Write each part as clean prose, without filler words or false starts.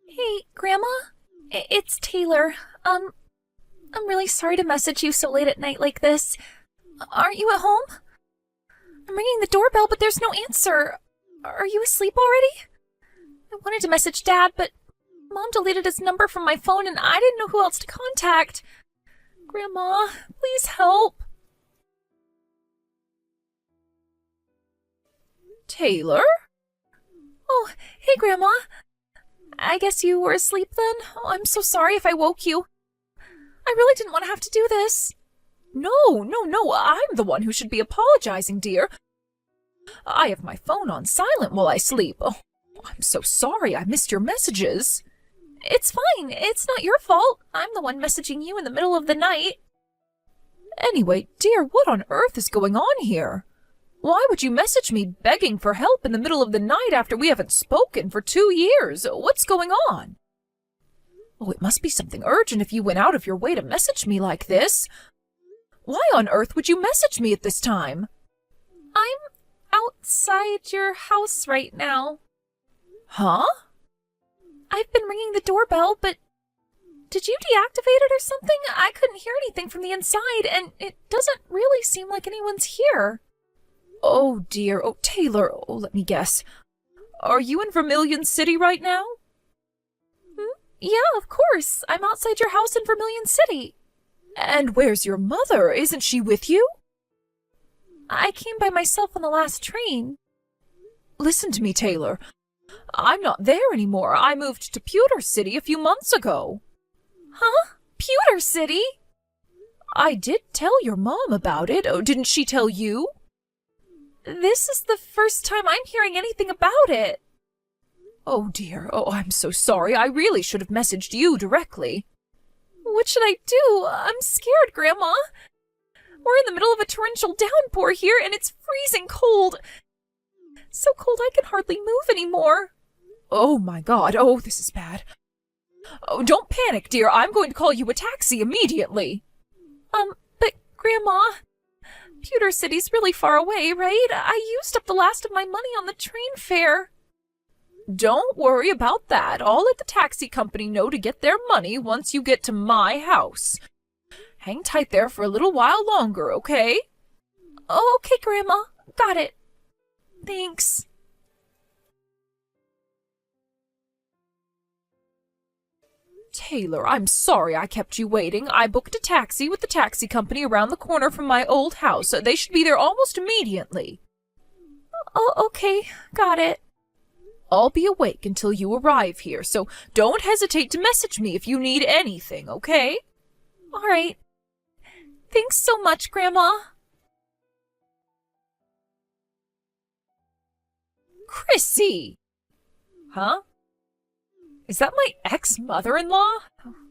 Hey, Grandma? It's Taylor. I'm really sorry to message you so late at night like this. Aren't you at home? I'm ringing the doorbell, but there's no answer. Are you asleep already? I wanted to message Dad, but Mom deleted his number from my phone and I didn't know who else to contact. Grandma, please help. Taylor? Oh, hey, Grandma. I guess you were asleep then? Oh, I'm so sorry if I woke you. I really didn't want to have to do this. No, I'm the one who should be apologizing, dear. I have my phone on silent while I sleep. Oh, I'm so sorry I missed your messages. It's fine. It's not your fault. I'm the one messaging you in the middle of the night. Anyway, dear, what on earth is going on here? Why would you message me begging for help in the middle of the night after we haven't spoken for 2 years? What's going on? Oh, it must be something urgent if you went out of your way to message me like this. Why on earth would you message me at this time? I'm outside your house right now. Huh? I've been ringing the doorbell, but did you deactivate it or something? I couldn't hear anything from the inside, and it doesn't really seem like anyone's here. Oh, dear. Oh, Taylor. Oh, let me guess. Are you in Vermilion City right now? Yeah, of course. I'm outside your house in Vermilion City. And where's your mother? Isn't she with you? I came by myself on the last train. Listen to me, Taylor. I'm not there anymore. I moved to Pewter City a few months ago. Huh? Pewter City? I did tell your mom about it. Oh, didn't she tell you? This is the first time I'm hearing anything about it. Oh, dear. Oh, I'm so sorry. I really should have messaged you directly. What should I do? I'm scared, Grandma. We're in the middle of a torrential downpour here, and it's freezing cold. So cold I can hardly move anymore. Oh, my God. Oh, this is bad. Oh, don't panic, dear. I'm going to call you a taxi immediately. But Grandma, Pewter City's really far away, right? I used up the last of my money on the train fare. Don't worry about that. I'll let the taxi company know to get their money once you get to my house. Hang tight there for a little while longer, okay? Oh, okay, Grandma. Got it. Thanks. Taylor, I'm sorry I kept you waiting. I booked a taxi with the taxi company around the corner from my old house. They should be there almost immediately. Oh, okay. Got it. I'll be awake until you arrive here, so don't hesitate to message me if you need anything, okay? All right. Thanks so much, Grandma. Chrissy! Huh? Is that my ex-mother-in-law?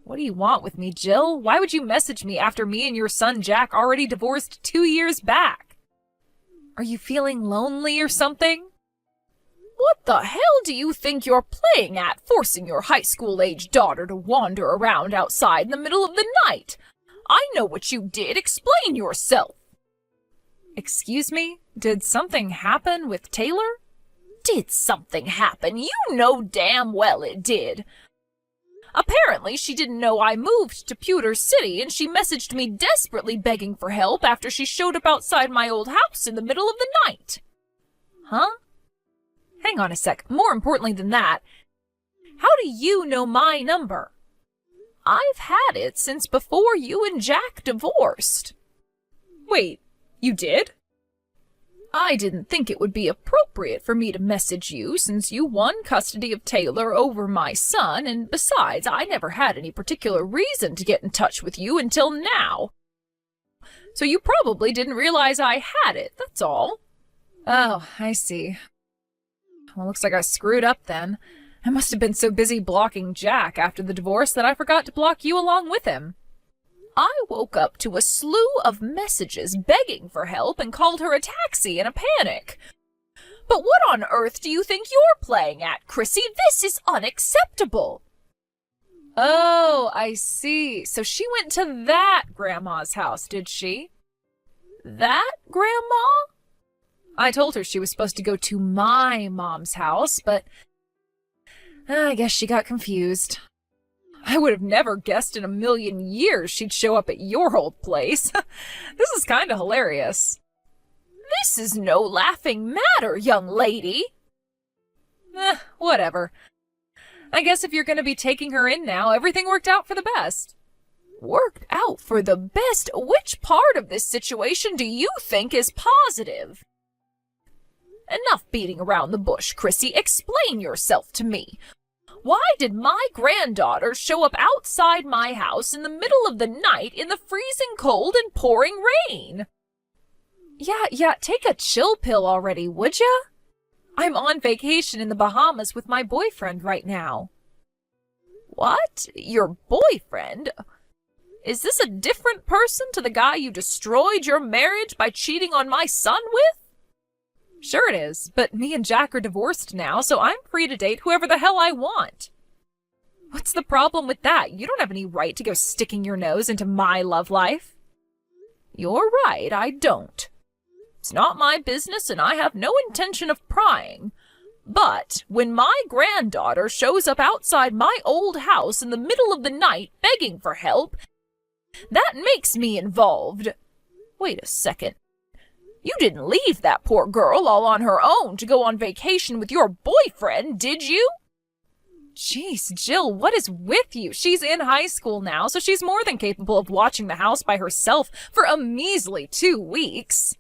What do you want with me, Jill? Why would you message me after me and your son Jack already divorced 2 years back? Are you feeling lonely or something? What the hell do you think you're playing at, forcing your high school-age daughter to wander around outside in the middle of the night? I know what you did. Explain yourself. Excuse me? Did something happen with Taylor? Did something happen? You know damn well it did. Apparently, she didn't know I moved to Pewter City, and she messaged me desperately begging for help after she showed up outside my old house in the middle of the night. Huh? Hang on a sec. More importantly than that, how do you know my number? I've had it since before you and Jack divorced. Wait, you did? I didn't think it would be appropriate for me to message you since you won custody of Taylor over my son, and besides, I never had any particular reason to get in touch with you until now. So you probably didn't realize I had it, that's all. Oh, I see. Well, looks like I screwed up then. I must have been so busy blocking Jack after the divorce that I forgot to block you along with him. I woke up to a slew of messages begging for help and called her a taxi in a panic. But what on earth do you think you're playing at, Chrissy? This is unacceptable. Oh, I see. So she went to that grandma's house, did she? That grandma? I told her she was supposed to go to my mom's house, but I guess she got confused. I would have never guessed in a million years she'd show up at your old place. This is kind of hilarious. This is no laughing matter, young lady. Whatever. I guess if you're going to be taking her in now, everything worked out for the best. Worked out for the best? Which part of this situation do you think is positive? Enough beating around the bush, Chrissy. Explain yourself to me. Why did my granddaughter show up outside my house in the middle of the night in the freezing cold and pouring rain? Yeah, take a chill pill already, would ya? I'm on vacation in the Bahamas with my boyfriend right now. What? Your boyfriend? Is this a different person to the guy you destroyed your marriage by cheating on my son with? Sure it is, but me and Jack are divorced now, so I'm free to date whoever the hell I want. What's the problem with that? You don't have any right to go sticking your nose into my love life. You're right, I don't. It's not my business and I have no intention of prying. But when my granddaughter shows up outside my old house in the middle of the night begging for help, that makes me involved. Wait a second. You didn't leave that poor girl all on her own to go on vacation with your boyfriend, did you? Jeez, Jill, what is with you? She's in high school now, so she's more than capable of watching the house by herself for a measly 2 weeks.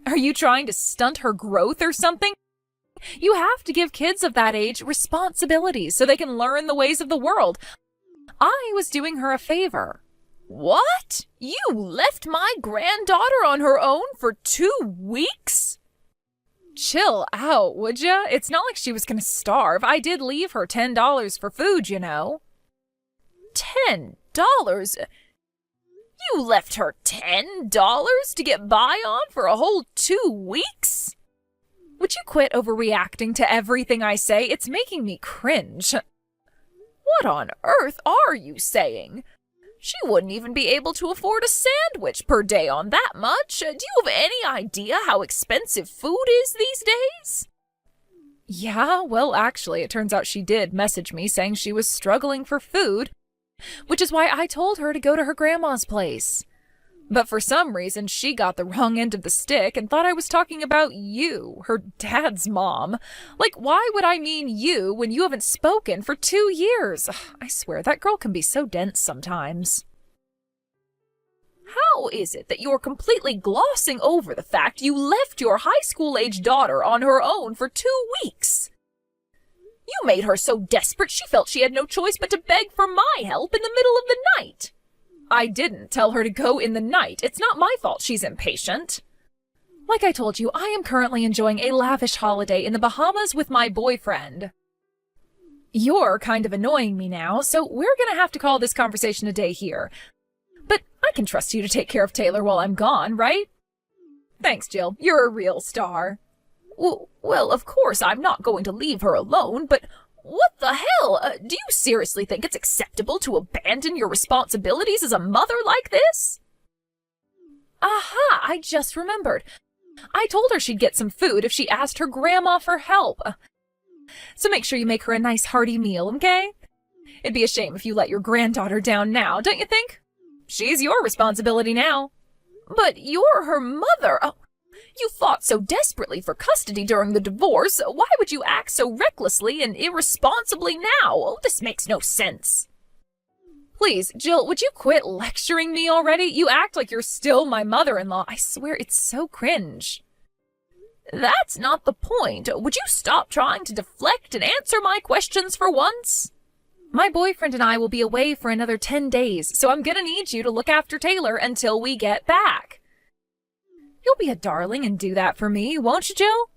Are you trying to stunt her growth or something? You have to give kids of that age responsibilities so they can learn the ways of the world. I was doing her a favor. What? You left my granddaughter on her own for 2 weeks? Chill out, would ya? It's not like she was gonna starve. I did leave her $10 for food, you know. $10? You left her $10 to get by on for a whole 2 weeks? Would you quit overreacting to everything I say? It's making me cringe. What on earth are you saying? She wouldn't even be able to afford a sandwich per day on that much. Do you have any idea how expensive food is these days? Yeah, well, actually, it turns out she did message me saying she was struggling for food, which is why I told her to go to her grandma's place. But for some reason, she got the wrong end of the stick and thought I was talking about you, her dad's mom. Like, why would I mean you when you haven't spoken for 2 years? Ugh, I swear, that girl can be so dense sometimes. How is it that you're completely glossing over the fact you left your high school-age daughter on her own for 2 weeks? You made her so desperate she felt she had no choice but to beg for my help in the middle of the night. I didn't tell her to go in the night. It's not my fault she's impatient. Like I told you, I am currently enjoying a lavish holiday in the Bahamas with my boyfriend. You're kind of annoying me now, so we're gonna have to call this conversation a day here. But I can trust you to take care of Taylor while I'm gone, right? Thanks, Jill. You're a real star. Well, of course I'm not going to leave her alone, but what the hell? Do you seriously think it's acceptable to abandon your responsibilities as a mother like this? Aha, I just remembered. I told her she'd get some food if she asked her grandma for help. So make sure you make her a nice hearty meal, okay? It'd be a shame if you let your granddaughter down now, don't you think? She's your responsibility now. But you're her mother. Oh, you fought so desperately for custody during the divorce. Why would you act so recklessly and irresponsibly now? Oh, this makes no sense. Please, Jill, would you quit lecturing me already? You act like you're still my mother-in-law. I swear it's so cringe. That's not the point. Would you stop trying to deflect and answer my questions for once? My boyfriend and I will be away for another 10 days, so I'm gonna need you to look after Taylor until we get back. You'll be a darling and do that for me, won't you, Jill?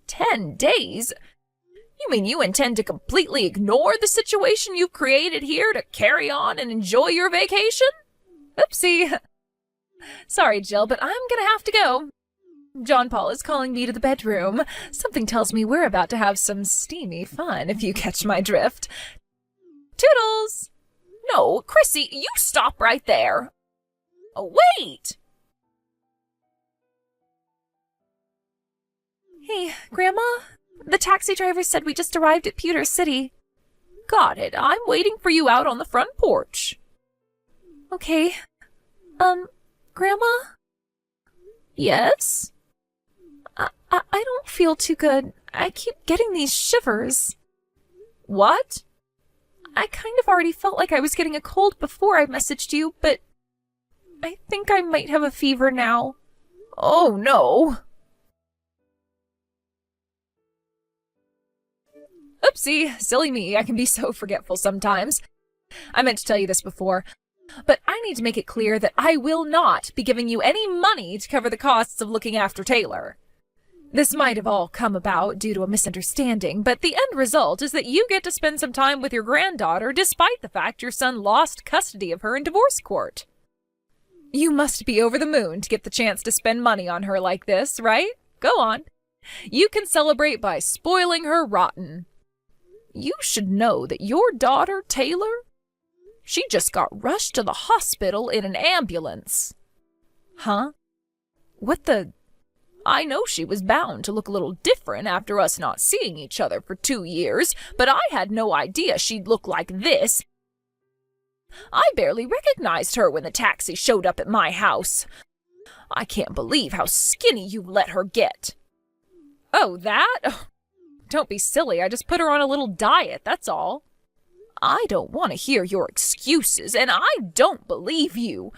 10 days? You mean you intend to completely ignore the situation you've created here to carry on and enjoy your vacation? Oopsie. Sorry, Jill, but I'm gonna have to go. John Paul is calling me to the bedroom. Something tells me we're about to have some steamy fun, if you catch my drift. Toodles! No, Chrissy, you stop right there. Oh, wait! Hey, Grandma, The taxi driver said we just arrived at Pewter City. Got it. I'm waiting for you out on the front porch. Okay. Grandma? Yes? I don't feel too good. I keep getting these shivers. What? I kind of already felt like I was getting a cold before I messaged you, but I think I might have a fever now. Oh, no. Oopsie, silly me, I can be so forgetful sometimes. I meant to tell you this before, but I need to make it clear that I will not be giving you any money to cover the costs of looking after Taylor. This might have all come about due to a misunderstanding, but the end result is that you get to spend some time with your granddaughter despite the fact your son lost custody of her in divorce court. You must be over the moon to get the chance to spend money on her like this, right? Go on. You can celebrate by spoiling her rotten. You should know that your daughter, Taylor, she just got rushed to the hospital in an ambulance. Huh? What the... I know she was bound to look a little different after us not seeing each other for 2 years, but I had no idea she'd look like this. I barely recognized her when the taxi showed up at my house. I can't believe how skinny you let her get. Oh, that? Oh, don't be silly, I just put her on a little diet, that's all. I don't want to hear your excuses, and I don't believe you.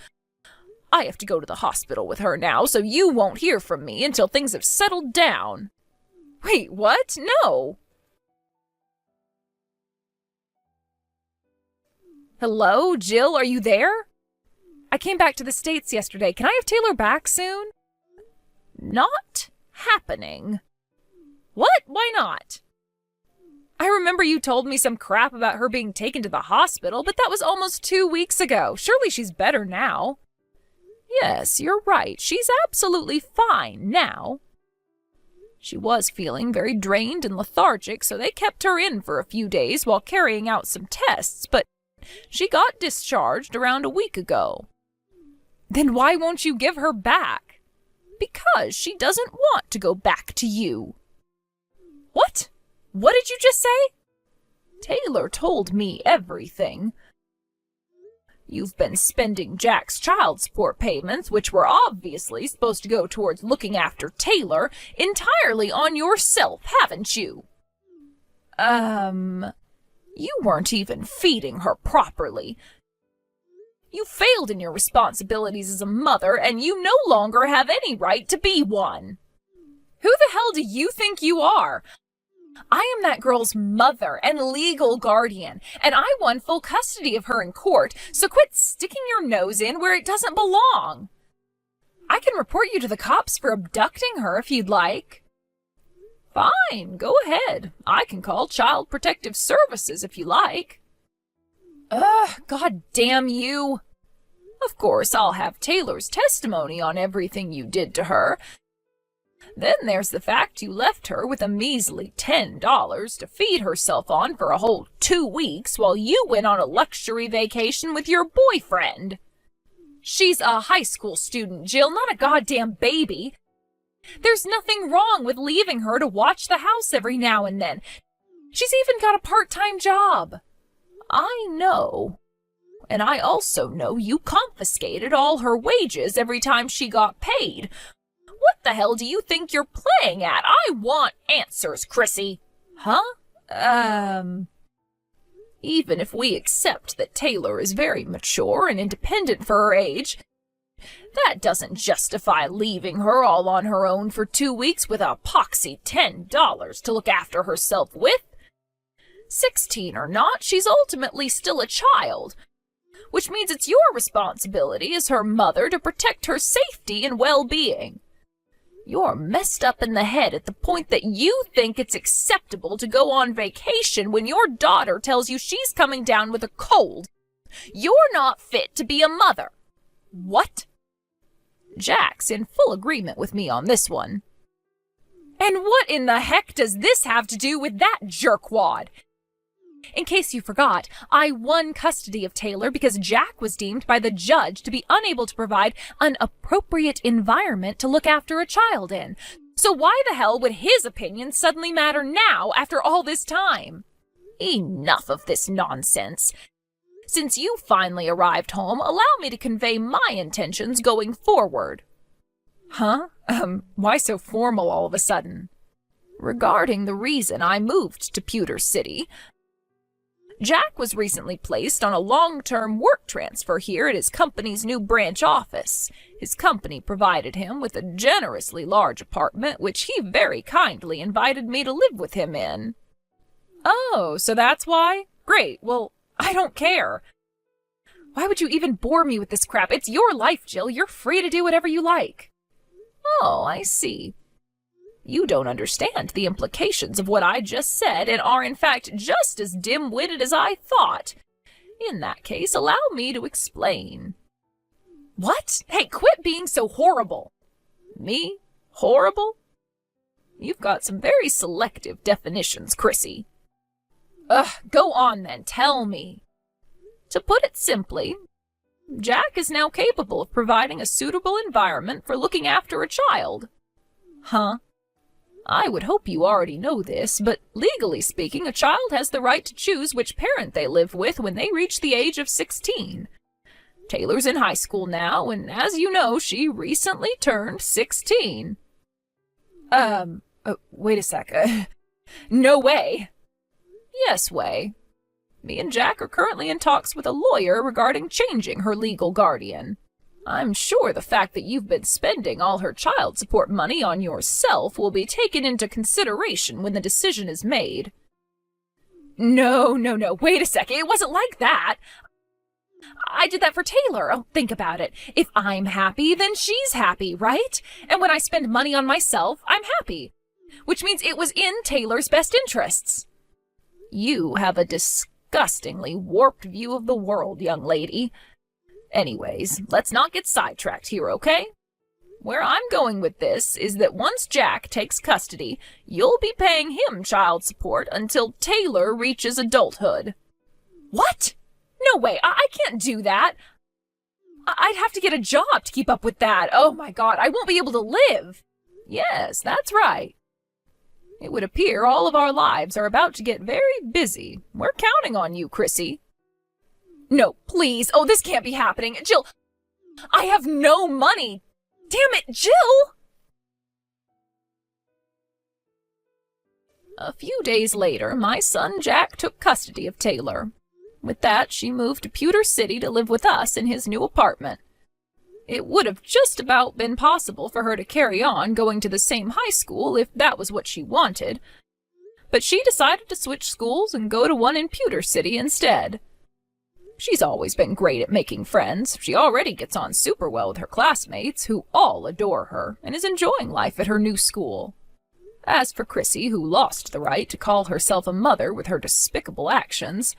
I have to go to the hospital with her now, so you won't hear from me until things have settled down. Wait, what? No. Hello, Jill, are you there? I came back to the States yesterday. Can I have Taylor back soon? Not happening. What? Why not? I remember you told me some crap about her being taken to the hospital, but that was almost 2 weeks ago. Surely she's better now. Yes, you're right. She's absolutely fine now. She was feeling very drained and lethargic, so they kept her in for a few days while carrying out some tests, but she got discharged around a week ago. Then why won't you give her back? Because she doesn't want to go back to you. What? What did you just say? Taylor told me everything. You've been spending Jack's child support payments, which were obviously supposed to go towards looking after Taylor, entirely on yourself, haven't you? You weren't even feeding her properly. You failed in your responsibilities as a mother, and you no longer have any right to be one. Who the hell do you think you are? I am that girl's mother and legal guardian, and I won full custody of her in court, so quit sticking your nose in where it doesn't belong. I can report you to the cops for abducting her if you'd like. Fine, go ahead. I can call Child Protective Services if you like. God damn you. Of course, I'll have Taylor's testimony on everything you did to her. Then there's the fact you left her with a measly $10 to feed herself on for a whole 2 weeks while you went on a luxury vacation with your boyfriend. She's a high school student, Jill, not a goddamn baby. There's nothing wrong with leaving her to watch the house every now and then. She's even got a part-time job. I know. And I also know you confiscated all her wages every time she got paid. What the hell do you think you're playing at? I want answers, Chrissy. Huh? Even if we accept that Taylor is very mature and independent for her age, that doesn't justify leaving her all on her own for 2 weeks with a poxy $10 to look after herself with. 16 or not, she's ultimately still a child, which means it's your responsibility as her mother to protect her safety and well-being. You're messed up in the head at the point that you think it's acceptable to go on vacation when your daughter tells you she's coming down with a cold. You're not fit to be a mother. What? Jack's in full agreement with me on this one. And what in the heck does this have to do with that jerkwad? In case you forgot, I won custody of Taylor because Jack was deemed by the judge to be unable to provide an appropriate environment to look after a child in. So why the hell would his opinion suddenly matter now after all this time? Enough of this nonsense. Since you finally arrived home, allow me to convey my intentions going forward. Huh? Why so formal all of a sudden? Regarding the reason I moved to Pewter City, Jack was recently placed on a long-term work transfer here at his company's new branch office. His company provided him with a generously large apartment, which he very kindly invited me to live with him in. Oh, so that's why? Great, well, I don't care. Why would you even bore me with this crap? It's your life, Jill. You're free to do whatever you like. Oh, I see. You don't understand the implications of what I just said and are in fact just as dim-witted as I thought. In that case, allow me to explain. What? Hey, quit being so horrible. Me? Horrible? You've got some very selective definitions, Chrissy. Go on then, tell me. To put it simply, Jack is now capable of providing a suitable environment for looking after a child. Huh? I would hope you already know this, but legally speaking, a child has the right to choose which parent they live with when they reach the age of 16. Taylor's in high school now, and as you know, she recently turned 16. Wait a sec. No way. Yes way. Me and Jack are currently in talks with a lawyer regarding changing her legal guardian. I'm sure the fact that you've been spending all her child support money on yourself will be taken into consideration when the decision is made. No. Wait a second. It wasn't like that. I did that for Taylor. Oh, think about it. If I'm happy, then she's happy, right? And when I spend money on myself, I'm happy. Which means it was in Taylor's best interests. You have a disgustingly warped view of the world, young lady. Anyways, let's not get sidetracked here, okay? Where I'm going with this is that once Jack takes custody, you'll be paying him child support until Taylor reaches adulthood. What? No way, I can't do that. I'd have to get a job to keep up with that. Oh my God, I won't be able to live. Yes, that's right. It would appear all of our lives are about to get very busy. We're counting on you, Chrissy. No, please. Oh, this can't be happening. Jill, I have no money. Damn it, Jill! A few days later, my son Jack took custody of Taylor. With that, she moved to Pewter City to live with us in his new apartment. It would have just about been possible for her to carry on going to the same high school if that was what she wanted, but she decided to switch schools and go to one in Pewter City instead. She's always been great at making friends. She already gets on super well with her classmates, who all adore her, and is enjoying life at her new school. As for Chrissy, who lost the right to call herself a mother with her despicable actions,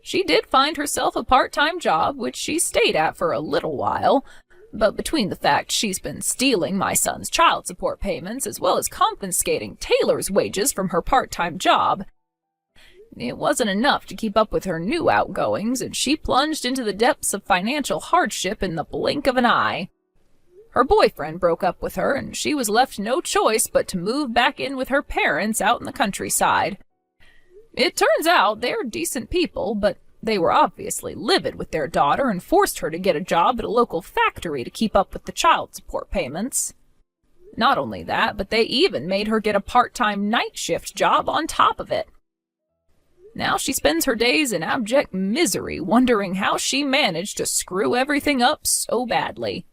she did find herself a part-time job, which she stayed at for a little while, but between the fact she's been stealing my son's child support payments as well as confiscating Taylor's wages from her part-time job, it wasn't enough to keep up with her new outgoings, and she plunged into the depths of financial hardship in the blink of an eye. Her boyfriend broke up with her, and she was left no choice but to move back in with her parents out in the countryside. It turns out they're decent people, but they were obviously livid with their daughter and forced her to get a job at a local factory to keep up with the child support payments. Not only that, but they even made her get a part-time night shift job on top of it. Now she spends her days in abject misery, wondering how she managed to screw everything up so badly.